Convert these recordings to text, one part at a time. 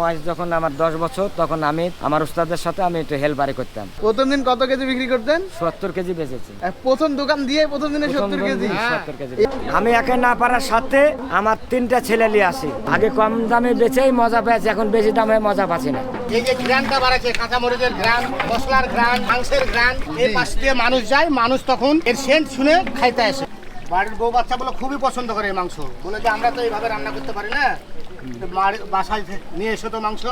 বয়স যখন আমার 10 বছর তখন আমি আমার উস্তাদের সাথে আমি একটু হেল্পারি করতাম। প্রথম দিন কত কেজি বিক্রি করতেন? 70 কেজি বেচেছি। প্রথম দোকান দিয়ে প্রথম দিনে 70 কেজি? 70 কেজি। আমি একা না পারার সাথে আমার 3টা ছেলে নিয়ে আসি। আগে কম দামে বেচেই মজা পেয়েছি, এখন বেশি দামে মজা পাচ্ছি না। এই যে ঘ্রাণটা বাড়াচ্ছে, কাঁচামরিচের ঘ্রাণ, মশলার ঘ্রাণ, মাংসের ঘ্রাণ, এই পাশ দিয়ে মানুষ যায়, মানুষ তখন এর সেন্ট শুনে খাইতে আসে। বাড়ির বউ বাচ্চা বলে খুবই পছন্দ করে এই মাংস, বলে যে আমরা তো এইভাবে রান্না করতে পারি না, বাসায় নিয়ে এসো তো মাংস।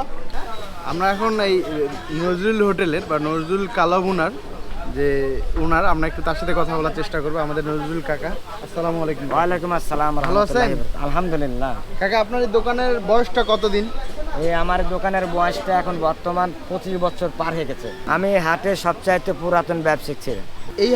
আমরা এখন এই নজরুল হোটেলের বা নজরুল কালাভুনার যে ওনার, আমরা একটু তার সাথে কথা বলার চেষ্টা করবো। আমাদের নজরুল কাকা, আসসালামু আলাইকুম। ওয়ালাইকুম আসসালাম। ভালো আছেন? আলহামদুলিল্লাহ। কাকা, আপনার এই দোকানের বয়সটা কতদিন? এই আমার দোকানের বয়সটা এখন বর্তমান 25 বছর পার হয়ে গেছে। আমি হাটে সবচাইতে পুরাতন ব্যবসায়িক ছিলাম। এই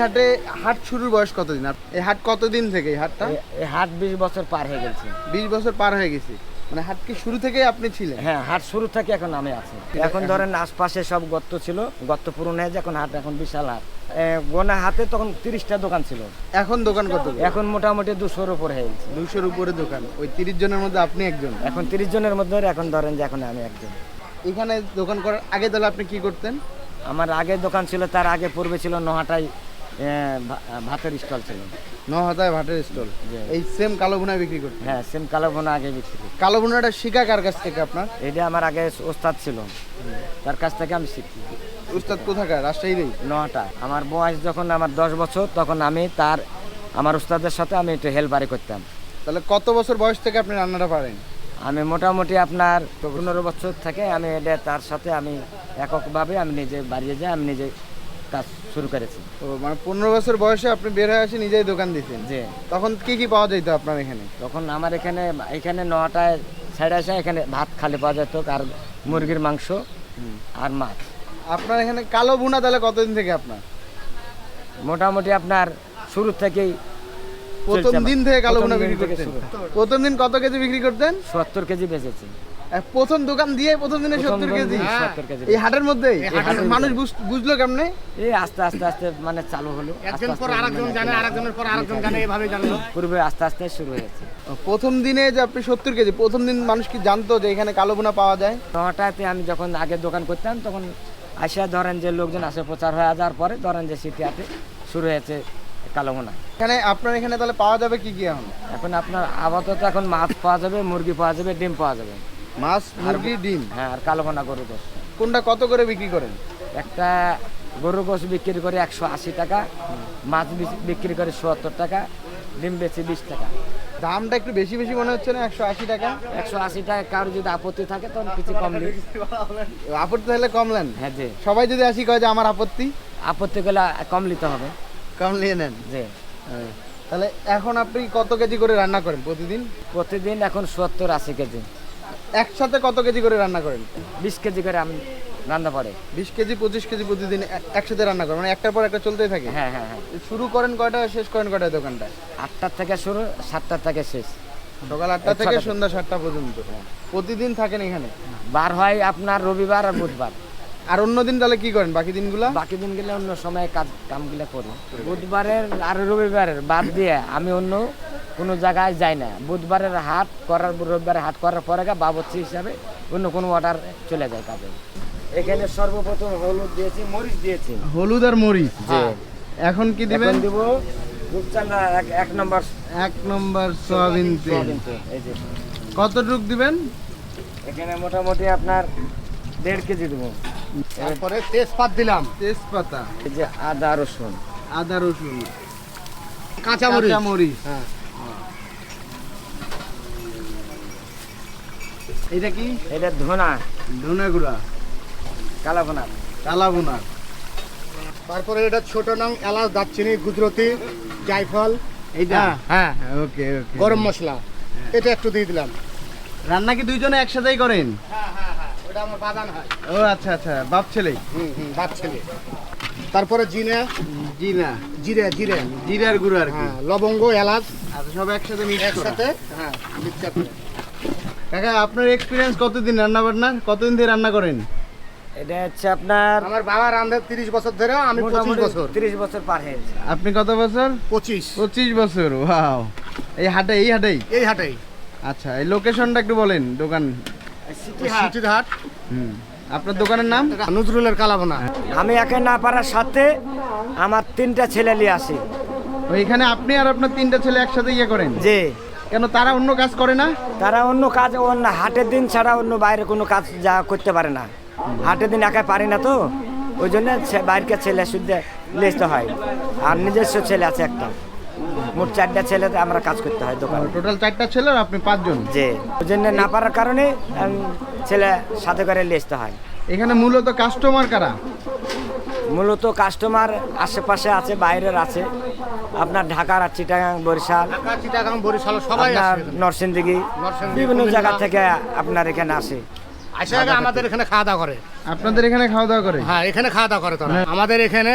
হাট শুরুর বয়স কতদিন? এই হাট কতদিন থেকে এই হাটটা? এই হাট 20 বছর পার হয়ে গেছে। 20 বছর পার হয়ে গেছে, মানে হাট কি শুরু থেকেই আপনি ছিলেন? হ্যাঁ, হাট শুরু থেকে এখন আমি আছি। এখন ধরেন আশপাশে সব গর্ত ছিল, গর্ত পূরণ হয়ে যায়, এখন হাট এখন বিশাল হাট। গোনা হাতে তখন 30টা দোকান ছিল, এখন দোকান কত? এখন মোটামুটি 200-র উপরে হয়ে গেছে। 200-র উপরে দোকান। ওই 30 জনের মধ্যে আপনি একজন? এখন 30 জনের মধ্যে এখন ধরেন যে এখন আমি একজন। এখানে দোকান করার আগে তাহলে আপনি কি করতেন? আমার আগে দোকান ছিল, তার আগে পূর্বে ছিল নোহাটায় ভাতের স্টল ছিল। নহাতায় ভাটের স্টল। এই সেম কালো ভুনা বিক্রি করতেন? হ্যাঁ, সেম কালো ভুনা আগে বিক্রি করি। কালো ভুনাটা শিখা কার কাছ থেকে আপনার? এটা আমার আগে ওস্তাদ ছিল, তার কাছ থেকে আমি শিখি। উস্তাদ কোথাকার? রাজশাহীরই? নোহাটা। আমার বয়স যখন আমার 10 বছর তখন আমি আমার উস্তাদের সাথে আমি একটু হেল্পারি করতাম। তাহলে কত বছর বয়স থেকে আপনি রান্নাটা পারেন? আমি মোটামুটি আপনার 15 বছর থেকে আমি এটা তার সাথে আমি এককভাবে আমি নিজে বাড়িয়ে যাই, আমি নিজে কাজ শুরু করেছি। ও, মানে 15 বছর বয়সে আপনি বের হয়ে আসে নিজেই দোকান দিয়েছেন? যে তখন কি কি পাওয়া যেত আপনার এখানে? তখন আমার এখানে 9টায় সাইডে আসে, এখানে ভাত খালি পাওয়া যেত, আর মুরগির মাংস আর মাছ। আপনার এখানে কালো ভুনা তাহলে কতদিন থেকে আপনার? মোটামুটি আপনার শুরু থেকেই প্রথম দিন থেকে কালো ভুনা বিক্রি থেকে করতেন? শুরু। প্রথম দিন কত কেজি বিক্রি করতেন? 70 কেজি বেচেছি। প্রথম দোকান দিয়ে প্রথম দিনে 70 কেজি? 70 কেজি। এই হাটের মধ্যেই? মানুষ বুঝলো কেমনে? এই আস্তে আস্তে মানে চালু হলো। একজন পর আরেকজন জানে, আরেকজনের পর আরেকজন জানে, এভাবে জানলো। পূর্বে আস্তে আস্তে শুরু হয়েছে। প্রথম দিনে যে আপনি 70 কেজি, প্রথম দিন মানুষ কি জানতো যে এখানে কালো ভুনা পাওয়া যায়? নটাতে আমি যখন আগে দোকান করতাম তখন আসা ধরেন যে লোকজন আসে, প্রচার হয়ে যাওয়ার পরে ধরেন যে সিটিয়াতে শুরু হয়েছে কালো ভুনা। এখানে আপনার এখানে তাহলে পাওয়া যাবে কি কি এখন? এখন আপনার আপাতত এখন মাছ পাওয়া যাবে, মুরগি পাওয়া যাবে, ডিম পাওয়া যাবে। মাছ, মুরগি, ডিম? হ্যাঁ, আর কালো ভুনা গরু গোশ। কোনটা কত করে বিক্রি করেন? একটা গরু গোশ বিক্রি করে 180 টাকা, মাছ বিক্রি করে 70 টাকা, ডিম বেচি 20 টাকা। দামটা একটু বেশি বেশি মনে হচ্ছে না? 180 টাকা? 180 টাকা। কারো যদি আপত্তি থাকে তখন কিছু কম দিই। আপত্তি তাহলে কমলেন? হ্যাঁ, যে সবাই যদি আসি কয় যে আমার আপত্তি, আপত্তি করলে কম নিতে হবে। কম নিয়ে নেন? যে তাহলে এখন আপনি কত কেজি করে রান্না করেন প্রতিদিন? প্রতিদিন এখন 70-80 কেজি। একসাথে কত কেজি করে রান্না করেন? 20 কেজি করে আমি রান্না পড়ে। 20 কেজি 25 কেজি প্রতিদিন একসাথে রান্না করেন, মানে একটার পর একটা চলতেই থাকে? হ্যাঁ হ্যাঁ হ্যাঁ। শুরু করেন কয়টায়, শেষ করেন কয়টায় দোকানটা? 8টা থেকে শুরু, 7টা থেকে শেষ। সকাল 8টা থেকে সন্ধ্যা 7টা পর্যন্ত প্রতিদিন থাকেন এখানে? বার হয় আপনার রবিবার আর বুধবার। আর অন্য দিন তাহলে কি করেন বাকি দিনগুলা? বাকি দিন গেলে অন্য সময় কামগুলো করি। বুধবারের আর রবিবারের বাদ দিয়ে আমি অন্য কোনো জায়গায় যাই না। বুধবারের হাট করার, রবিবারের হাট করার পরে বাবুর্চি হিসাবে অন্য কোনো অর্ডার চলে যায় কাজে। এখানে সর্বপ্রথম হলুদ দিয়েছি, মরিচ দিয়েছি। হলুদ আর মরিচ? এখন কি দিবেন? দিব রূপচাঁদা 1 নম্বর। 1 নম্বর সয়াবিন তেল। এই যে কতটুক দিবেন? এখানে মোটামুটি আপনার 1.5 কেজি দেবো। তারপরে তেজপাত দিলাম, তেজপাতা, এই যে আদা রসুন, আদা রসুন, কাঁচামরিচ। মরিচ। হ্যাঁ, এটা কি? এটা ধনা, ধনে গুঁড়া, কালা ভুনা। কালা ভুনা। তারপরে এটা ছোট নাং, এলাচ, দারচিনি, গুজরাতি, জায়ফল, এইটা? হ্যাঁ, ওকে ওকে। গরম মশলা, এটা একটু দিয়ে দিলাম। রান্না কি দুইজনে একসাথেই করেন? হ্যাঁ, ওটা আমার বাগান হয়। ও আচ্ছা আচ্ছা, বাপ ছেলে? বাপ ছেলে। তারপরে জিরা, জিরে, জিরার গুঁড়া আর কি? হ্যাঁ, লবঙ্গ, এলাচ, আচ্ছা, সব একসাথে মিক্স করা? একসাথে, হ্যাঁ, মিক্সচার করে। কাকা, আপনার এক্সপিরিয়েন্স কতদিন রান্না বান্নার? কতদিন ধরে রান্না করেন? এটা হচ্ছে আপনার আমার বাবা রান্ধে 30 বছর ধরে, আমি 25 বছর। 30 বছর পার হয়েছে। আপনি কত বছর? 25। 25 বছর। ওয়াও। এই হাটেই? এই হাটেই। আচ্ছা, এই লোকেশনটা একটু বলেন দোকান। সিটি হাট। আপনার দোকানের নাম? নজরুলের কালাভুনা। আমি একে না পারার সাথে আমার 3টা ছেলে নিয়ে আসি। ওইখানে আপনি আর আপনার 3টা ছেলে একসাথে ইয়ে করেন? যে কেন তারা অন্য কাজ করে না? তারা অন্য কাজ, অন্য হাটের দিন ছাড়া অন্য বাইরে কোনো কাজ যা করতে পারে না। হাটের দিন একাই পারি না তো, ওই জন্য বাইরের ছেলে শুদ্ধ লিখতে হয়। আর নিজস্ব ছেলে আছে একটা, মোট 4টা ছেলে আমরা কাজ করতে হয় দোকানে। টোটাল 4টা ছেলে আর আপনি 5 জন? যে ওই জন্য না পারার কারণে ছেলে সাথে করে লিখতে হয়। এখানে মূলত কাস্টমার কারা? মূলত কাস্টমার আশেপাশে আছে, বাইরের আছে, আপনার ঢাকার আর চিটাগাং, বরিশাল, ঢাকা, চিটাগাং, বরিশাল সবাই আপনার আসে এখানে। নরসিংদী, নরসিংদী, বিভিন্ন কুমিল্লা। জায়গা থেকে আপনার এখানে আসে। আসে আগে আমাদের এখানে খাওয়া দাওয়া করে। আপনাদের এখানে খাওয়া দাওয়া করে? হ্যাঁ, এখানে খাওয়া দাওয়া করে তারা। আমাদের এখানে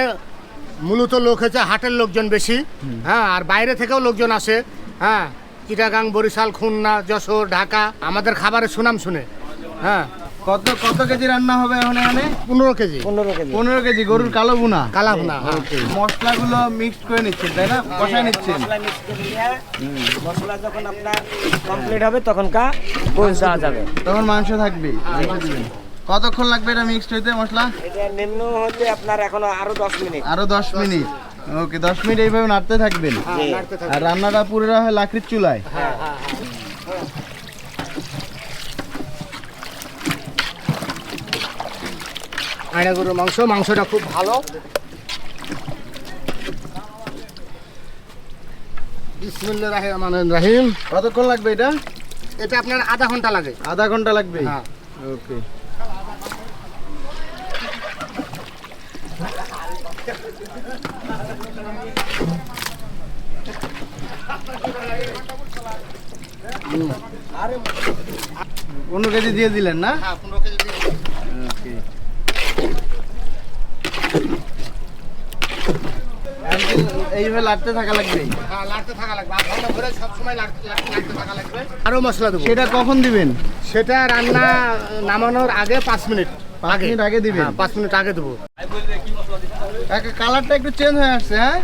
মূলত লোক হচ্ছে হাটের লোকজন বেশি, হ্যাঁ, আর বাইরে থেকেও লোকজন আসে, হ্যাঁ, চিটাগাং, বরিশাল, খুলনা, যশোর, ঢাকা আমাদের খাবারের সুনাম শুনে। হ্যাঁ, কত কত কেজি রান্না হবে এখন এখানে? 15 কেজি 15 কেজি 15 কেজি গরুর কালো ভুনা। কালাভুনা। হ্যাঁ। মশলাগুলো মিক্সড করে নিচ্ছেন তাই না? কষায় নিচ্ছেন? মশলা mix করে দিয়ে, মশলা যখন আপনার কমপ্লিট হবে তখন গোশ দেওয়া যাবে। তখন মাংস থাকবে, মাংস দিবেন। কতক্ষণ লাগবে এটা মিক্সড হইতে মশলা? এটা নিম্ন হতে আপনার এখনো আরো 10 মিনিট। আরো 10 মিনিট। ওকে, 10 মিনিট এইভাবে নাড়তে থাকবেন। হ্যাঁ, নাড়তে থাকবে। আর রান্নাটা পুরো হয় লাকড়ির চুলায়? হ্যাঁ, হ্যাঁ, হ্যাঁ। আয়না গরুর মাংস, মাংসটা খুব ভালো। বিসমিল্লাহির রহমানির রহিম। কতক্ষণ লাগবে এটা? এটা আপনার আধা ঘন্টা লাগে। আধা ঘন্টা লাগবে? হ্যাঁ। ওকে। অন্য কেজি দিয়ে দিলেন না? হ্যাঁ, 15 কেজি দিয়ে দিন। ওকে। এইভাবে লাড়তে থাকা লাগবে? হ্যাঁ, লাড়তে থাকা লাগবে। আধা ঘন্টা ধরে সবসময় লাড়তে থাকা লাগবে। আরো মশলা দেবো। সেটা কখন দিবেন? সেটা রান্না নামানোর আগে 5 মিনিট 5 মিনিট আগে দিবেন? হ্যাঁ, 5 মিনিট আগে দেবো। কালারটা একটু চেঞ্জ হয়ে আসছে, হ্যাঁ?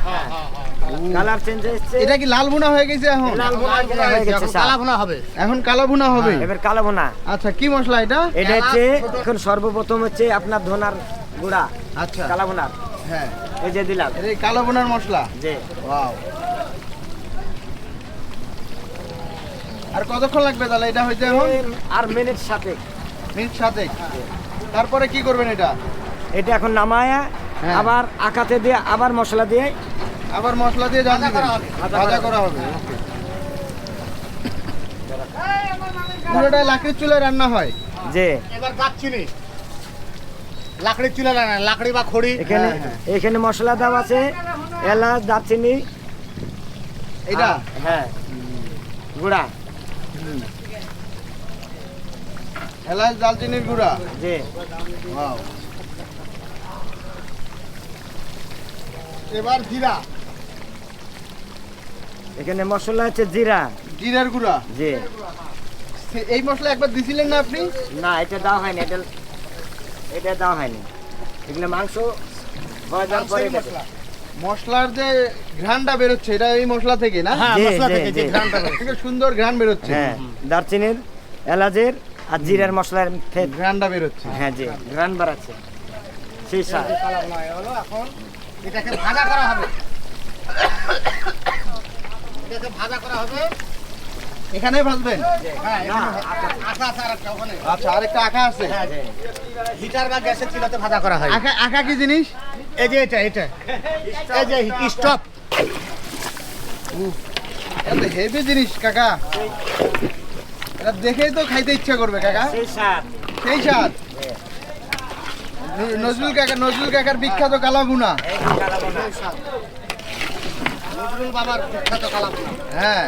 কালার চেঞ্জ হচ্ছে। এটা কি লাল ভুনা হয়ে গেছে এখন? লাল ভুনা হয়ে গেছে স্যার। কালাভুনা হবে। এখন কালো ভুনা হবে? এবার কালো ভুনা। আচ্ছা, কি মশলা এটা? এটা হচ্ছে এখন সর্বপ্রথম হচ্ছে আপনার ধনার গুঁড়া, আচ্ছা, কালো ভুনার। হ্যাঁ, এই যে দিলাম। এটা এই কালো ভুনার মশলা। যে ওয়াও। আর কতক্ষণ লাগবে তাহলে এটা হইতে এখন? আর মিনিট সাথে। মিনিট 7। তারপরে কি করবেন এটা? এটা এখন নামায়া হ্যাঁ। আবার আকাতে দিয়ে আবার মশলা দিয়ে আবার মশলা দিয়ে জাল দিবেন? ভাজা করা হবে। পুরোটা লাকড়ির চুলায় রান্না হয়? যে এবার দারচিনি, লাকড়ির চুলা না, লাকড়ি বা খড়ি। এখানে হ্যাঁ। এখানে মশলা দাম আছে, এলাচ, দারচিনি, এটা? হ্যাঁ গুঁড়া। এলাচ, দালচিনির গুঁড়া। যে ওয়াও। এবার জিরা। এখানে মশলা হচ্ছে জিরা। জিরার গুঁড়া। যে এই মশলা একবার দিছিলেন না আপনি? না, এটা দেওয়া হয়নি, এটা দেওয়া হয়নি। এগুলো মাংস হয়ে যাওয়ার পরে এটা দেয়। মশলার যে ঘ্রাণটা বেরোচ্ছে এটা এই মশলা থেকে না? হ্যাঁ, জি, মশলা জি, থেকে যে জি। ঘ্রাণটা বের। একটা সুন্দর ঘ্রাণ বেরোচ্ছে। হ্যাঁ, দারচিনির, এলাচের আর জিরার মশলার ঘ্রাণটা বেরোচ্ছে। হ্যাঁ, যে ঘ্রাণ বাড়াচ্ছে সেই স্বাদ। কালাভুনা হয়ে গেলো। এখন এটাকে ভাজা করা হবে। এটাকে ভাজা করা হবে। এখানে ভাজবেন? হ্যাঁ, না, আঠা আছে আরেকটা ওখানে। আচ্ছা, আরেকটা আঁকা আছে? হ্যাঁ, যে হিটার বা গ্যাসের চুলাতে ভাজা করা হয়। আঁকা আঁকা কি জিনিস? এই যে এটা এই যে স্টপ। এটা হেভি জিনিস কাকা। এটা দেখেই তো খাইতে ইচ্ছা করবে কাকা। সেই স্বাদ। সেই স্বাদ। নজরুল কাকার বিখ্যাত কালা ভুনা। এই যে কালো ভুনা। নজরুল বাবার বিখ্যাত কালাভুনা। হ্যাঁ।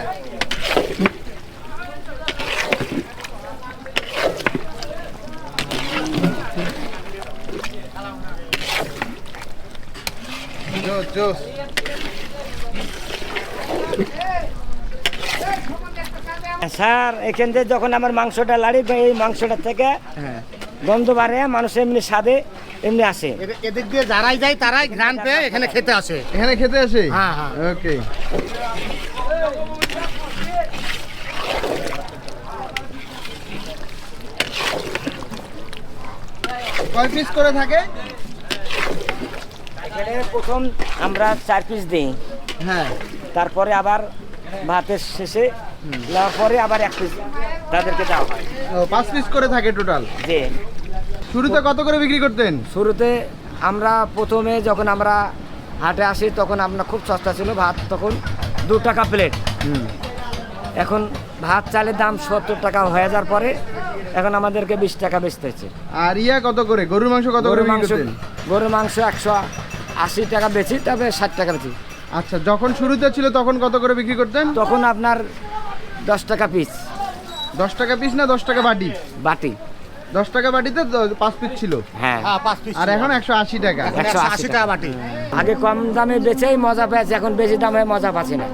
জোস জোস। স্যার, এখান থেকে যখন আমার মাংসটা লাড়ি, এই মাংসটা থেকে হ্যাঁ। গন্ধ বাড়ে, মানুষ এমনি স্বাদে এমনি আসে। এদিক দিয়ে যারাই যায় তারাই ঘ্রাণ পেয়ে এখানে খেতে আসে। এখানে খেতে আসে? হ্যাঁ, হ্যাঁ। ওকে। কয় পিস করে থাকে? এখানে প্রথম আমরা 4 পিস দিই, হ্যাঁ, তারপরে আবার ভাতের শেষে নেওয়ার পরে আবার 1 পিস তাদেরকে দেওয়া হয়। 5 পিস করে থাকে টোটাল। যে শুরুতে কত করে বিক্রি করতেন? শুরুতে আমরা প্রথমে যখন আমরা হাটে আসি তখন আমরা খুব সস্তা ছিল ভাত, তখন 2 টাকা প্লেট। এখন ভাত চালের দাম 70 টাকা হয়ে যাওয়ার পরে এখন আমাদেরকে 20 টাকা বেচতে হচ্ছে। আর ইয়া কত করে? গরুর মাংস কত করে বিক্রি করতেন? গরুর মাংস 180 টাকা বেচি, তবে 60 টাকা বেচি। আচ্ছা, যখন শুরুতে ছিল তখন কত করে বিক্রি করতেন? তখন আপনার 10 টাকা পিস 10 টাকা পিস না 10 টাকা বাটি? বাটি। 10 টাকা বাটিতে 5 পিস ছিল। হ্যাঁ, হ্যাঁ 5 পিস। আর এখন 180 টাকা। 180 টাকা বাটি। আগে কম দামে বেচেই মজা পেয়েছে, এখন বেশি দামে মজা পাচ্ছি না।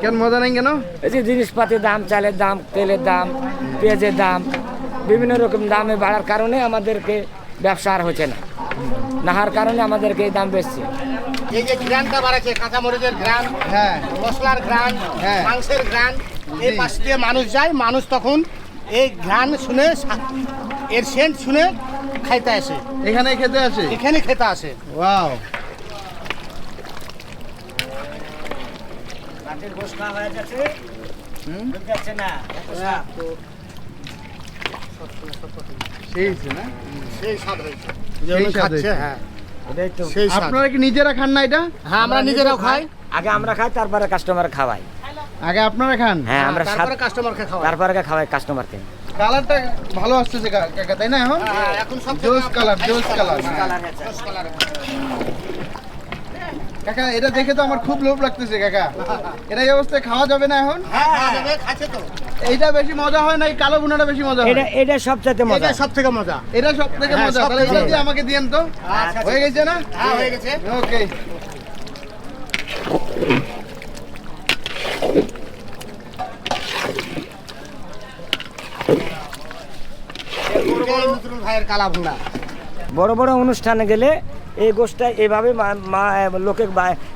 কেন মজা নেই কেন? এই যে জিনিসপাতির দাম, চালের দাম, তেলের দাম, পেঁয়াজের দাম, বিভিন্ন রকম দামে বাড়ার কারণে আমাদেরকে ব্যবসা আর হচ্ছে না, নাহার কারণে আমাদেরকে এই দাম বেশি। এই যে গ্রানটা বাড়াচ্ছে, কাঁচামরিচের গ্রান, হ্যাঁ, মশলার গ্রান, হ্যাঁ। মাংসের গ্রান, এই পাশ দিয়ে মানুষ যায়, মানুষ তখন এই গ্রান শুনে এর সেন্ট শুনে খাইতে আসে, এখানে খেতে আসে। এখানে খেতে আসে। ওয়াও, সেই হয়েছে না? সেই স্বাদ হয়েছে, সেই স্বাদ খাচ্ছে, হয়েছে। হ্যাঁ এটাই তো। সেই স্বাদ। আপনারা কি নিজেরা খান না এটা? হ্যাঁ আমরা নিজেরাও খাই, আগে আমরা খাই, তারপরে কাস্টমার খাওয়াই। আগে আপনারা খান? হ্যাঁ, আমরা তারপরে কাস্টমারকে খাওয়াই। তারপরে খাওয়াই কাস্টমারকে। কালারটা ভালো আসতেছে কাকা, তাই না? এখন হ্যাঁ, এখন সব জোস কালার, জোস কালার। জোস কালার। কাকা, এটা দেখে তো আমার খুব লোভ লাগতেছে কাকা। এটা এই অবস্থায় খাওয়া যাবে না এখন? হ্যাঁ খাওয়া যাবে, খাচ্ছে তো। এইটা বেশি মজা হয় না এই কালো ভুনাটা বেশি মজা হয়? এটা সবচেয়ে মজা। এটা সব থেকে মজা। এটা সব থেকে হ্যাঁ, মজা। সব তাহলে থেকে এটা দিয়ে মজা। আমাকে দিয়েন তো। আচ্ছা, হয়ে গেছে না? হ্যাঁ হয়ে গেছে। ওকে। এই নজরুল ভাইয়ের কালা ভুনা। বড় বড় অনুষ্ঠানে গেলে এই গোষ্ঠটা এইভাবে লোকে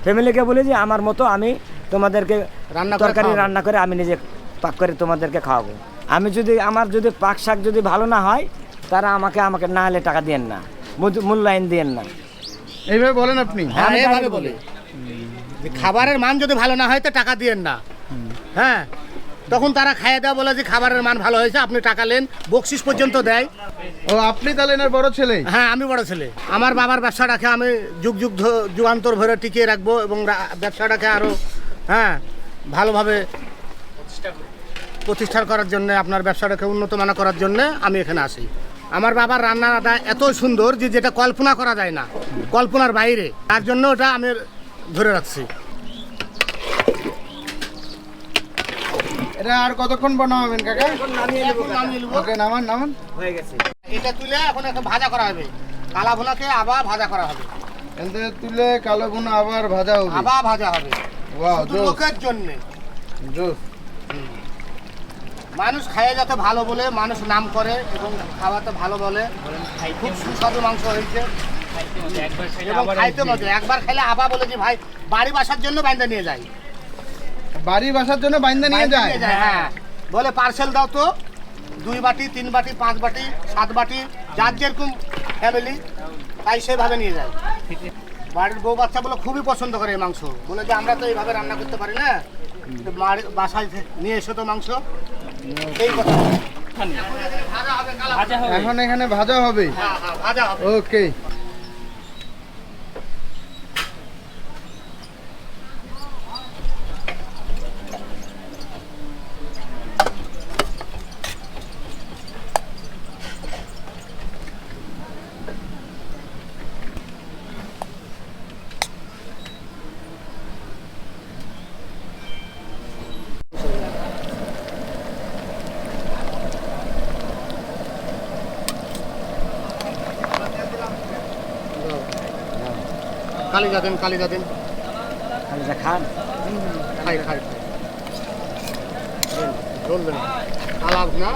ফ্যামিলিকে বলে যে আমার মতো আমি তোমাদেরকে রান্না করে তরকারি খাওয়াবো। রান্না করে আমি নিজে পাক করে তোমাদেরকে খাওয়াবো। আমি যদি আমার যদি পাক শাক যদি ভালো না হয়, তারা আমাকে না হলে টাকা দিয়েন না, মূল্যায়ন দিয়েন না। এইভাবে বলেন আপনি? হ্যাঁ আমি এইভাবে তাই বলে যে খাবারের মান যদি ভালো না হয় তো টাকা দিয়েন না। হ্যাঁ, তখন তারা খাইয়ে দেওয়া বলে যে খাবারের মান ভালো হয়েছে, আপনি টাকা নেন, বকশিস পর্যন্ত দেয়। ও, আপনি তাহলে এনার বড় ছেলে? হ্যাঁ আমি বড় ছেলে, আমার বাবার ব্যবসাটাকে আমি যুগান্তর ভরে টিকিয়ে রাখবো এবং ব্যবসাটাকে আরও ভালোভাবে প্রতিষ্ঠা করার জন্য, আপনার ব্যবসাটাকে উন্নত মানা করার জন্য আমি এখানে আসি। আমার বাবার রান্নাটা এত সুন্দর যে যেটা কল্পনা করা যায় না, কল্পনার বাইরে, তার জন্য ওটা আমি ধরে রাখছি। এটা আর কতক্ষণ বানাবেন কাকা? এখন নামিয়ে নেবো। ওকে, নামান নামান। হয়ে গেছে। এটা তুলে এখন একটা ভাজা করা হবে, কালা ভুনাকে আবার ভাজা করা হবে, এতে তুলে কালো ভুনা আবার ভাজা হবে। আবার ভাজা হবে। ওয়াও, শুধু জোস লোকের জন্যে, জোস। মানুষ খাইয়ে যাতে ভালো বলে, মানুষ নাম করে এবং খাওয়াতে ভালো বলে। খুব সুস্বাদু মাংস হয়েছে এবং খাইতে মজা। একবার খাইলে আবার বলে যে ভাই বাড়ি বাসার জন্য বাইন্দা নিয়ে যাই, বাড়ি বাসার জন্য বাইন্দা নিয়ে যায়? হ্যাঁ, বলে পার্সেল দাও তো, 2 বাটি 3 বাটি 5 বাটি 7 বাটি, যার যেরকম ফ্যামিলি তাই সেভাবে নিয়ে যায়। বাড়ির বউ বাচ্চা বলে খুবই পছন্দ করে এই মাংস, বলে যে আমরা তো এইভাবে রান্না করতে পারি না, বাসায় নিয়ে এসো তো মাংস, এই কথা। এখন এখানে ভাজা হবে? হ্যাঁ হ্যাঁ ভাজা হবে। ওকে। কালিজা দেন, কালিজা দেন, খান। খাই খাই চলবে না, আলাপ না।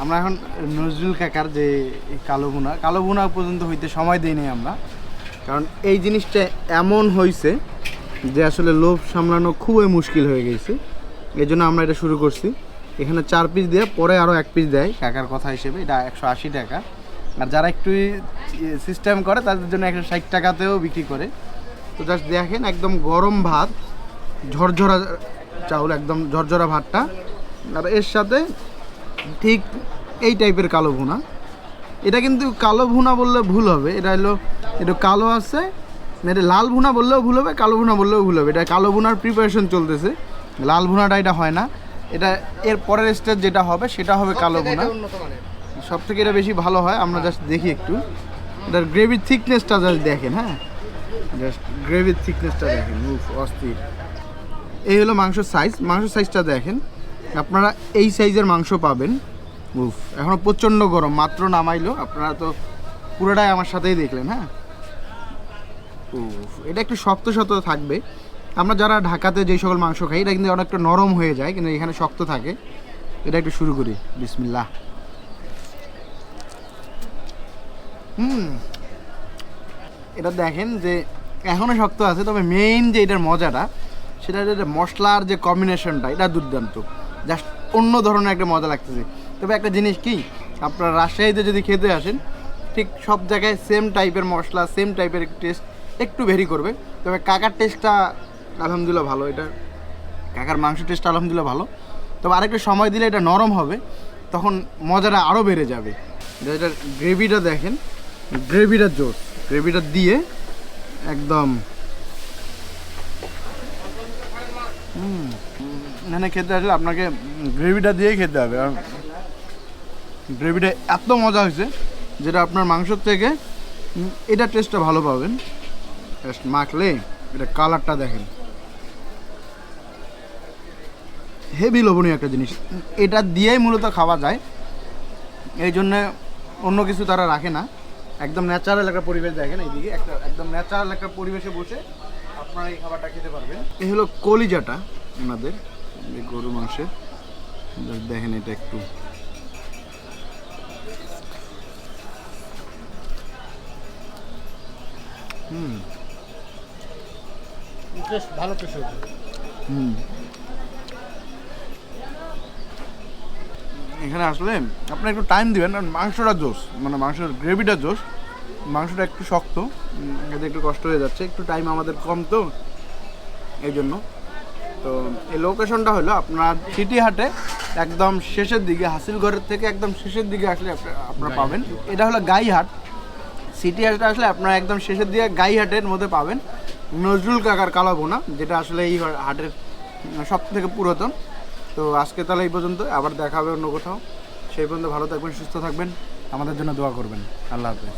আমরা এখন নজরুল কাকার যে কালো ভুনা পর্যন্ত হইতে সময় দেই নাই আমরা, কারণ এই জিনিসটা এমন হয়েছে যে আসলে লোভ সামলানো খুবই মুশকিল হয়ে গেছে। এই জন্য আমরা এটা শুরু করছি। এখানে 4 পিস দিয়ে পরে আরও 1 পিস দেয় কাকার কথা হিসেবে, এটা 180 টাকা। আর যারা একটু সিস্টেম করে তাদের জন্য 160 টাকাতেও বিক্রি করে। তো জাস্ট দেখেন একদম গরম ভাত, ঝরঝরা চাউল, একদম ঝরঝরা ভাতটা, আর এর সাথে ঠিক এই টাইপের কালো ভুনা। এটা কিন্তু কালো ভুনা বললে ভুল হবে, এটা হলো একটু কালো আছে, এটা লাল ভুনা বললেও ভুল হবে, কালো ভুনা বললেও ভুল হবে। এটা কালো ভুনার প্রিপারেশন চলতেছে, লাল ভুনাটা এটা হয় না। এটা এর পরের স্টেজ যেটা হবে সেটা হবে কালো ভুনা। সব থেকে এটা বেশি ভালো হয়। আমরা জাস্ট দেখি একটু এটার গ্রেভির থিকনেসটা জাস্ট দেখেন। হ্যাঁ, জাস্ট গ্রেভির থিকনেসটা দেখেন, উফ অস্থির। এই হলো মাংসের সাইজ, মাংসের সাইজটা দেখেন, আপনারা এই সাইজের মাংস পাবেন। উফ, এখনও প্রচণ্ড গরম, মাত্র নামাইলো, আপনারা তো পুরোটাই আমার সাথেই দেখলেন। হ্যাঁ, উফ, এটা একটু শক্ত শক্ত থাকবে। আমরা যারা ঢাকাতে যেই সকল মাংস খাই এটা কিন্তু অনেকটা নরম হয়ে যায়, কিন্তু এখানে শক্ত থাকে। এটা একটু শুরু করি, বিসমিল্লাহ। এটা দেখেন যে এখনও শক্ত আছে, তবে মেইন যে এটার মজাটা সেটা হচ্ছে মশলার যে কম্বিনেশনটা, এটা দুর্দান্ত, জাস্ট অন্য ধরনের একটা মজা লাগতেছে। তবে একটা জিনিস কি, আপনারা রাজশাহীতে যদি খেতে আসেন ঠিক সব জায়গায় সেম টাইপের মশলা, সেম টাইপের টেস্ট একটু ভেরি করবে। তবে কাকার টেস্টটা আলহামদুলিল্লাহ ভালো, এটা কাকার মাংস টেস্টটা আলহামদুলিল্লাহ ভালো। তবে আরেকটু সময় দিলে এটা নরম হবে, তখন মজাটা আরও বেড়ে যাবে। এটার গ্রেভিটা দেখেন, গ্রেভিটা জোস, গ্রেভিটা দিয়ে একদম এখানে খেতে আসলে আপনাকে গ্রেভিটা দিয়েই খেতে হবে। আর গ্রেভিটা এত মজা হয়েছে যেটা আপনার মাংসর থেকে এটা টেস্টটা ভালো পাবেন। জাস্ট মাখলে এটা কালারটা দেখেন, হেভি লোভনীয় একটা জিনিস। এটা দিয়েই মূলত খাওয়া যায়, এই জন্যে অন্য কিছু তারা রাখে না। একদম ন্যাচারাল একটা পরিবেশ দেখেন, এইদিকে একটা একদম ন্যাচারাল একটা পরিবেশে বসে আপনারা এই খাবারটা খেতে পারবেন। এই হলো কলিজাটা ওনাদের গরু মাংসের, দেখেন এটা একটু ভালো কিছু। এখানে আসলে আপনি একটু টাইম দিবেন, কারণ মাংসটা জোস, মানে মাংসের গ্রেভিটা জোস, মাংসটা একটু শক্ত, এতে একটু কষ্ট হয়ে যাচ্ছে, একটু টাইম আমাদের কম তো এই জন্য। তো এই লোকেশনটা হলো আপনার সিটি হাটে একদম শেষের দিকে, হাসিলঘরের থেকে একদম শেষের দিকে আসলে আপনারা পাবেন। এটা হলো গাইহাট, সিটি হাটে আসলে আপনারা একদম শেষের দিকে গাইহাটের মধ্যে পাবেন নজরুল কাকার কালো ভুনা, যেটা আসলে এই হাটের সব থেকে পুরাতন। তো আজকে তাহলে এই পর্যন্ত, আবার দেখা হবে অন্য কোথাও। সেই পর্যন্ত ভালো থাকবেন, সুস্থ থাকবেন, আমাদের জন্য দোয়া করবেন। আল্লাহ হাফেজ।